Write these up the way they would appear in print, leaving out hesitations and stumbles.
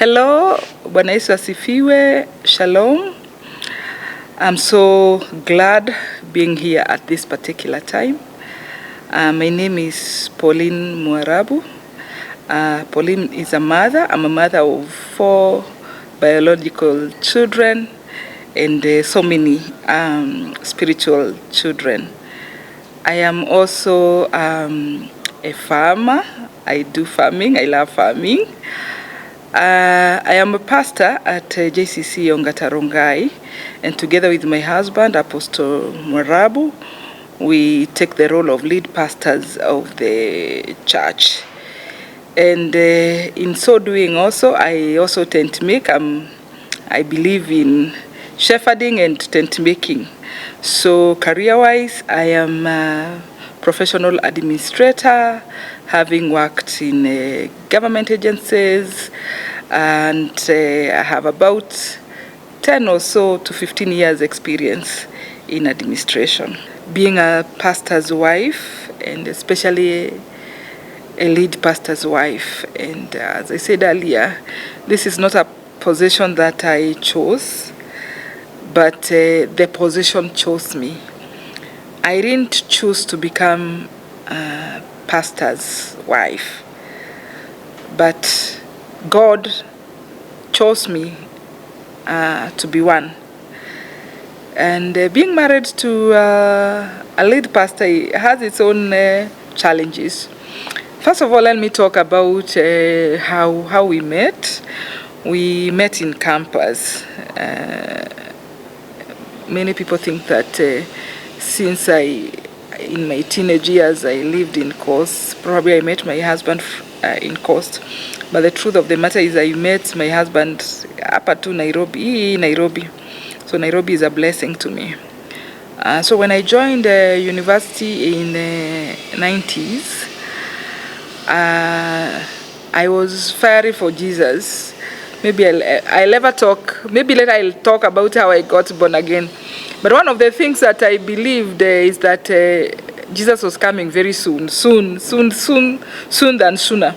Hello, Bwana Yesu asifiwe, Shalom. I'm so glad being here at this particular time. My name is Pauline Mwarabu. Pauline is a mother. I'm a mother of 4 biological children and so many spiritual children. I am also a farmer. I do farming. I love farming. I am a pastor at JCC Ongatarongai, and together with my husband, Apostle Mwarabu, we take the role of lead pastors of the church. And in so doing also, I also tent make. I believe in shepherding and tent making. So career-wise, I am a professional administrator, having worked in government agencies, and I have about 10 or so to 15 years experience in administration. Being a pastor's wife, and especially a lead pastor's wife, and as I said earlier, this is not a position that I chose, but the position chose me. I didn't choose to become a pastor's wife, but God chose me to be one. And being married to a lead pastor has its own challenges. First of all, let me talk about how we met. We met in campus. Many people think that since in my teenage years, I lived in Coast. Probably I met my husband in Coast. But the truth of the matter is I met my husband up to Nairobi. So Nairobi is a blessing to me. So when I joined university in the 90s, I was fiery for Jesus. Maybe I'll never talk. Maybe later I'll talk about how I got born again. But one of the things that I believed is that Jesus was coming very soon than sooner.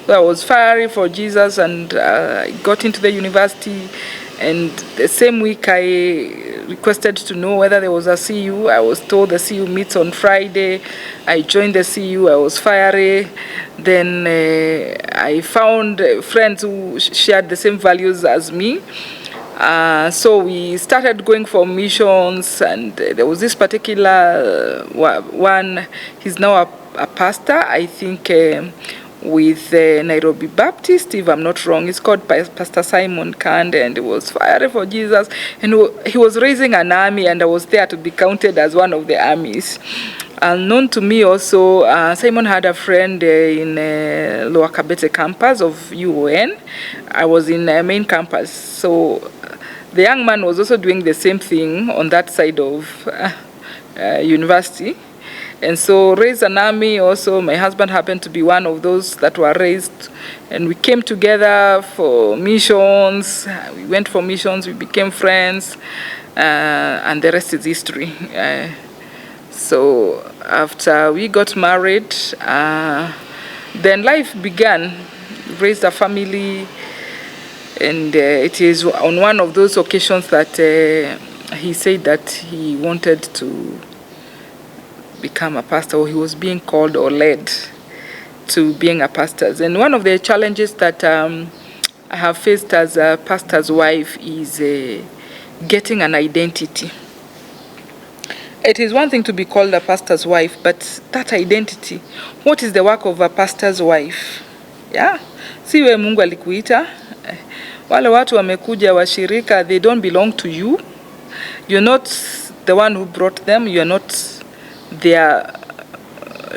So I was fiery for Jesus, and I got into the university, and the same week I requested to know whether there was a CU. I was told the CU meets on Friday. I joined the CU. I was fiery. Then I found friends who shared the same values as me. So we started going for missions, and there was this particular one. He's now a pastor, I think, with Nairobi Baptist, if I'm not wrong. It's called Pastor Simon Kande, and he was fiery for Jesus, and he was raising an army, and I was there to be counted as one of the armies. Known to me also, Simon had a friend in Lower Kabete campus of UON. I was in main campus, so the young man was also doing the same thing on that side of university. And so raised an army also. My husband happened to be one of those that were raised. And we came together for missions. We went for missions. We became friends. And the rest is history. So after we got married, then life began. We raised a family. And it is on one of those occasions that he said that he wanted to become a pastor, or he was being called or led to being a pastor. And one of the challenges that I have faced as a pastor's wife is getting an identity. It is one thing to be called a pastor's wife, but that identity, what is the work of a pastor's wife? Yeah, siwe Mungu alikuita. Wale watu wamekuja washirika, they don't belong to you. You're not the one who brought them. You're not their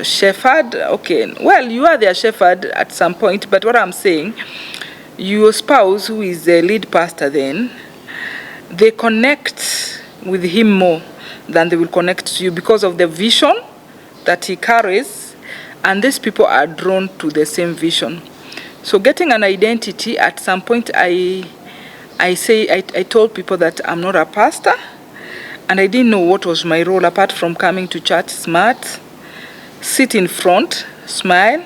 shepherd. Okay, well, you are their shepherd at some point, but what I'm saying, your spouse, who is the lead pastor, then they connect with him more than they will connect to you because of the vision that he carries, and these people are drawn to the same vision. So getting an identity, at some point I told people that I'm not a pastor, and I didn't know what was my role apart from coming to church smart, sit in front, smile,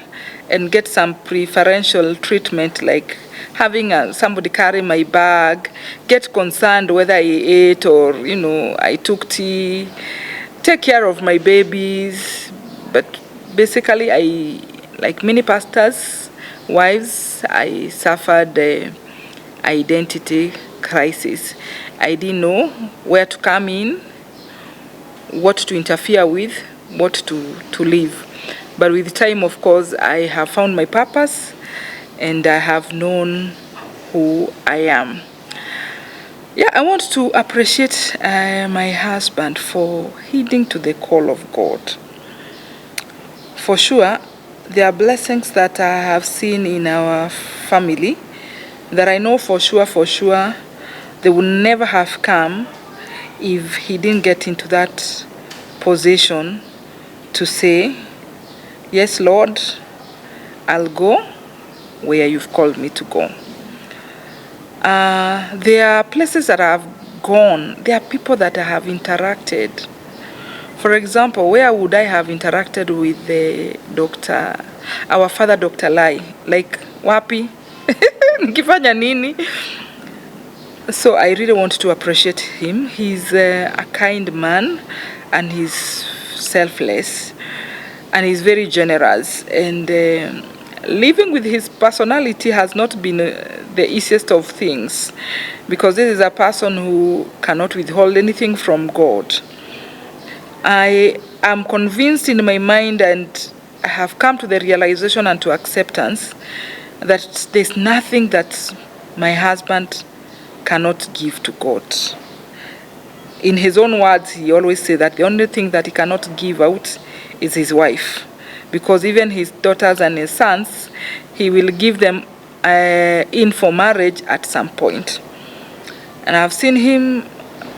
and get some preferential treatment, like having somebody carry my bag, get concerned whether I ate or, I took tea, take care of my babies. But basically, like many pastors' wives, I suffered the identity crisis. I didn't know where to come in, what to interfere with, what to leave. But with time, of course, I have found my purpose and I have known who I am. Yeah, I want to appreciate my husband for heeding to the call of God. For sure, there are blessings that I have seen in our family that I know for sure, they would never have come if he didn't get into that position to say, yes, Lord, I'll go where you've called me to go. There are places that I have gone. There are people that I have interacted. For example, where would I have interacted with the doctor, our father, Dr. Lai? Like, wapi? Nikifanya nini? So I really want to appreciate him. He's a kind man, and he's selfless, and he's very generous. And living with his personality has not been the easiest of things, because this is a person who cannot withhold anything from God. I am convinced in my mind, and I have come to the realization and to acceptance that there's nothing that my husband cannot give to God. In his own words, he always says that the only thing that he cannot give out is his wife, because even his daughters and his sons, he will give them in for marriage at some point. And I've seen him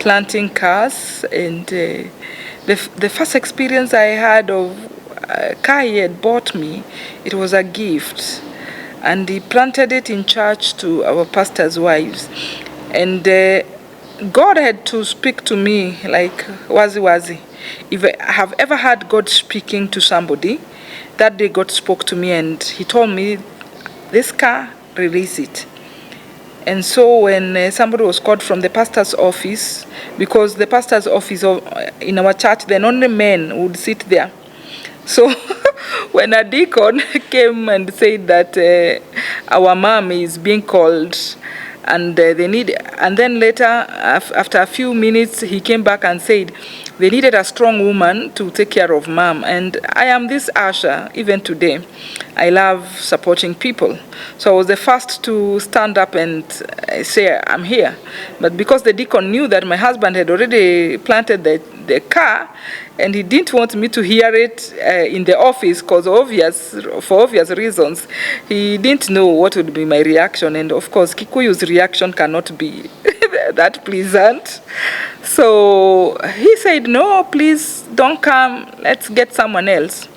planting cars, and the first experience I had of a car he had bought me, it was a gift. And he planted it in church to our pastors' wives. And God had to speak to me like, wazi. If I have ever had God speaking to somebody, that day God spoke to me and he told me, this car, release it. And so when somebody was called from the pastor's office, because the pastor's office in our church, then only men would sit there. So when a deacon came and said that our mom is being called, and they need, and then later, after a few minutes, he came back and said they needed a strong woman to take care of mom. And I am this usher even today. I love supporting people. So I was the first to stand up and say, I'm here. But because the deacon knew that my husband had already planted the car, and he didn't want me to hear it in the office, because for obvious reasons, he didn't know what would be my reaction. And of course, Kikuyu's reaction cannot be that pleasant. So he said, no, please don't come. Let's get someone else.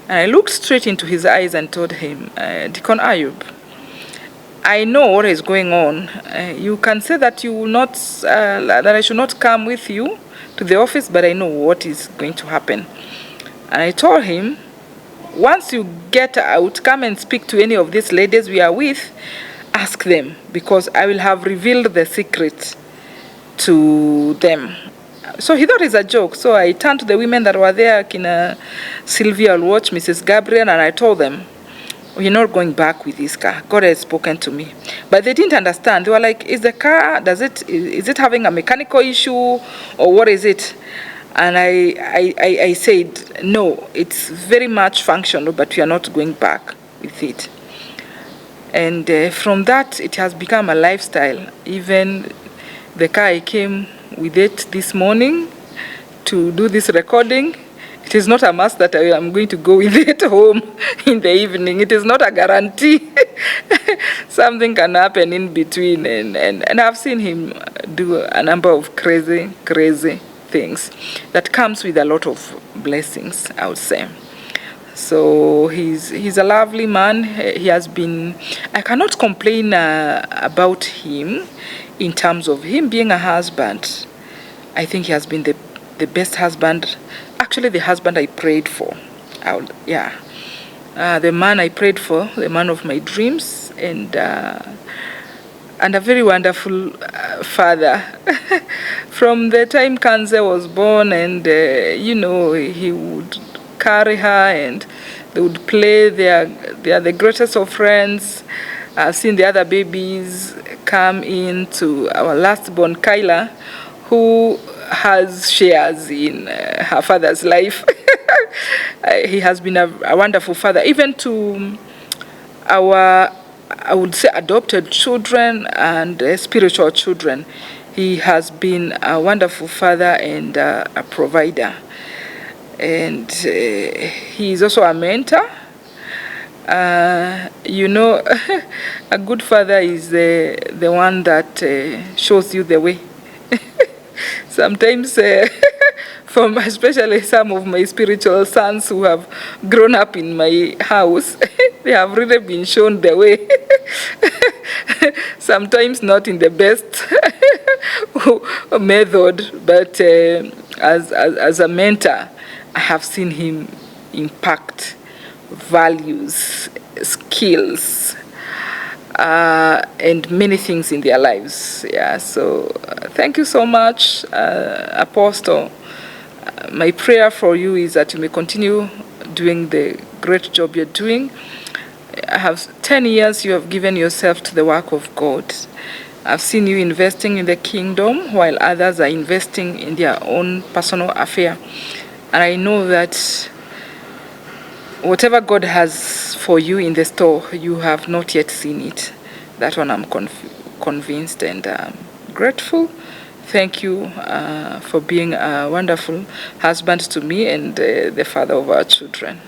And I looked straight into his eyes and told him, Deacon Ayub, I know what is going on. You can say that you will not, that I should not come with you to the office, but I know what is going to happen. And I told him, once you get out, come and speak to any of these ladies we are with, ask them, because I will have revealed the secret to them. So he thought it's a joke. So I turned to the women that were there, Kina Sylvia will watch, Mrs. Gabriel, and I told them, we're not going back with this car. God has spoken to me. But they didn't understand. They were like, is the car, is it having a mechanical issue, or what is it? And I said, no, it's very much functional, but we are not going back with it. And from that, it has become a lifestyle. Even the car I came with it this morning to do this recording, it is not a must that I am going to go with it home in the evening. It is not a guarantee. Something can happen in between. And I've seen him do a number of crazy things that comes with a lot of blessings, I would say. So he's a lovely man. He has been, I cannot complain about him in terms of him being a husband. I think he has been the best husband, actually the husband I prayed for. the man I prayed for, the man of my dreams, and a very wonderful father. From the time Kanze was born, and he would carry her, and they would play. They are the greatest of friends. I've seen the other babies come in to our last born, Kyla, who has shares in her father's life. He has been a wonderful father, even to our, I would say, adopted children and spiritual children. He has been a wonderful father and a provider. And he is also a mentor. A good father is the one that shows you the way. Sometimes, from especially some of my spiritual sons who have grown up in my house, they have really been shown the way. Sometimes not in the best method, but as a mentor, I have seen him impact values, skills, and many things in their lives. Yeah, so thank you so much, Apostle. My prayer for you is that you may continue doing the great job you're doing. I have 10 years you have given yourself to the work of God. I've seen you investing in the kingdom while others are investing in their own personal affair. And I know that whatever God has for you in the store, you have not yet seen it. That one I'm convinced and grateful. Thank you for being a wonderful husband to me and the father of our children.